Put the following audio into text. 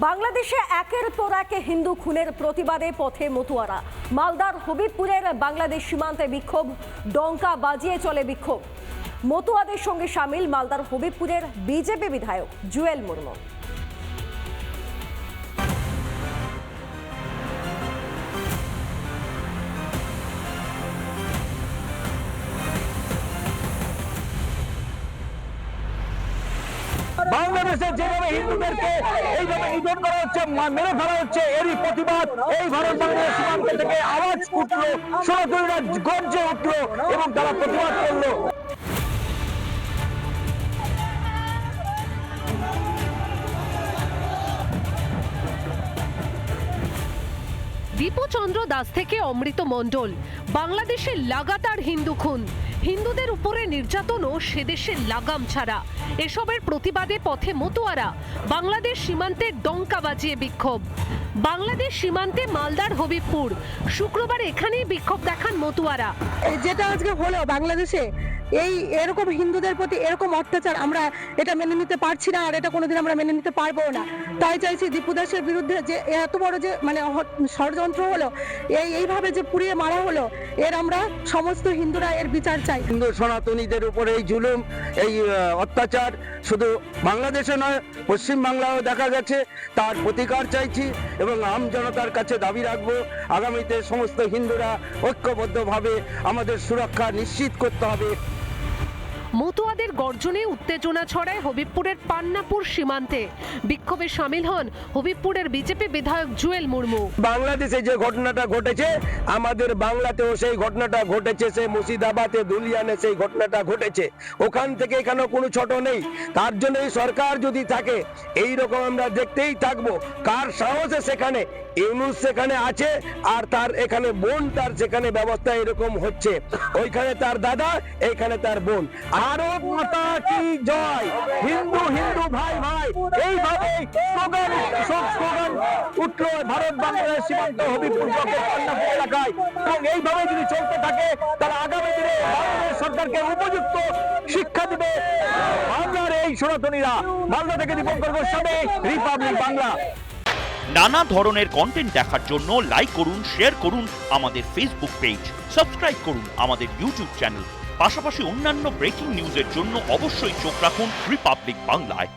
বাংলাদেশে একের পর এক হিন্দু খুনের প্রতিবাদে পথে মতুয়ারা। মালদার হবিবপুরের বাংলাদেশ সীমান্তে বিক্ষোভ, ডঙ্কা বাজিয়ে চলে বিক্ষোভ। মতুয়াদের সঙ্গে সামিল মালদার হবিবপুরের বিজেপি বিধায়ক জুয়েল মুর্মু। বাংলাদেশে যেভাবে হিন্দুদেরকে এইভাবে নিধন করা হচ্ছে, মেরে ফেলা হচ্ছে, এরই প্রতিবাদ এই ভারত বাংলাদেশ সীমান্ত থেকে আওয়াজ উঠলো, সনাতনীরা গর্জে উঠলো এবং তারা প্রতিবাদ করলো। দীপচন্দ্র দাস থেকে অমৃত মণ্ডল। বাংলাদেশে লাগাতার হিন্দু খুন, হিন্দুদের উপরে নির্যাতনও সেদেশের লাগাম ছাড়া। এসবের প্রতিবাদে পথে মতুয়ারা। বাংলাদেশ সীমান্তে ডঙ্কা বাজিয়ে বিক্ষোভ। বাংলাদেশ সীমান্তে মালদার হবিবপুর। শুক্রবার এখানেই বিক্ষোভ দেখান মতুয়ারা। যেটা আজকে হলো বাংলাদেশে, এরকম হিন্দুদের প্রতি এরকম অত্যাচার আমরা এটা মেনে নিতে পারছি না, আর এটা কোনোদিন আমরা মেনে নিতে পারবো না। তাই চাইছি দীপু দাসের বিরুদ্ধে যে এত বড় যে ষড়যন্ত্র হলো, এইভাবে যে পুড়িয়ে মারা হলো, এর আমরা সমস্ত হিন্দুরা এর বিচার চাই। হিন্দু সনাতনীদের উপরে এই জুলুম, এই অত্যাচার শুধু বাংলাদেশে নয়, পশ্চিম বাংলাও দেখা গেছে। তার প্রতিকার চাইছি এবং আম জনতার কাছে দাবি রাখবো, আগামীতে সমস্ত হিন্দুরা ঐক্যবদ্ধভাবে আমাদের সুরক্ষা নিশ্চিত করতে হবে। মতুয়াদের গর্জনে উত্তেজনা ছড়ায় হবিবপুরের পান্নাপুর সীমান্তে। বিক্ষোভে সামিল হন হবিবপুরের বিজেপি বিধায়ক জুয়েল মুর্মু। বাংলাদেশে যে ঘটনাটা ঘটেছে, আমাদের বাংলাতেও সেই ঘটনাটা ঘটেছে। সে মুর্শিদাবাদে দুলিয়ানে সেই ঘটনাটা ঘটেছে। ওখান থেকে এখানে কোনো ছোট নেই। তার জন্য এই সরকার যদি থাকে, এই রকম আমরা দেখতেই থাকবো। কার সাহসে সেখানে ইউনূস সেখানে আছে, আর তার এখানে বোন, তার সেখানে ব্যবস্থা এরকম হচ্ছে। ওইখানে তার দাদা, এইখানে তার বোন। ভারত মাতা কি জয়, হিন্দু হিন্দু ভাই ভাই, এইভাবে স্লোগান উঠলো ভারত বাংলাদেশ সীমান্ত হবিবপুর ব্লকের পান্নাপুর এলাকায়। এবং এইভাবে যদি চলতে থাকে, তারা আগামী দিনে বাংলাদেশ সরকারকে উপযুক্ত শিক্ষা দিবে। বাংলার এই সনাতনীরা। মালদা থেকে দীপঙ্কর গোস্বামী, রিপাবলিক বাংলা। নানা ধরনের কন্টেন্ট দেখার জন্য লাইক করুন, শেয়ার করুন আমাদের ফেসবুক পেজ, সাবস্ক্রাইব করুন আমাদের ইউটিউব চ্যানেল। পাশাপাশি অন্যান্য ব্রেকিং নিউজের জন্য অবশ্যই চোখ রাখুন রিপাবলিক বাংলায়।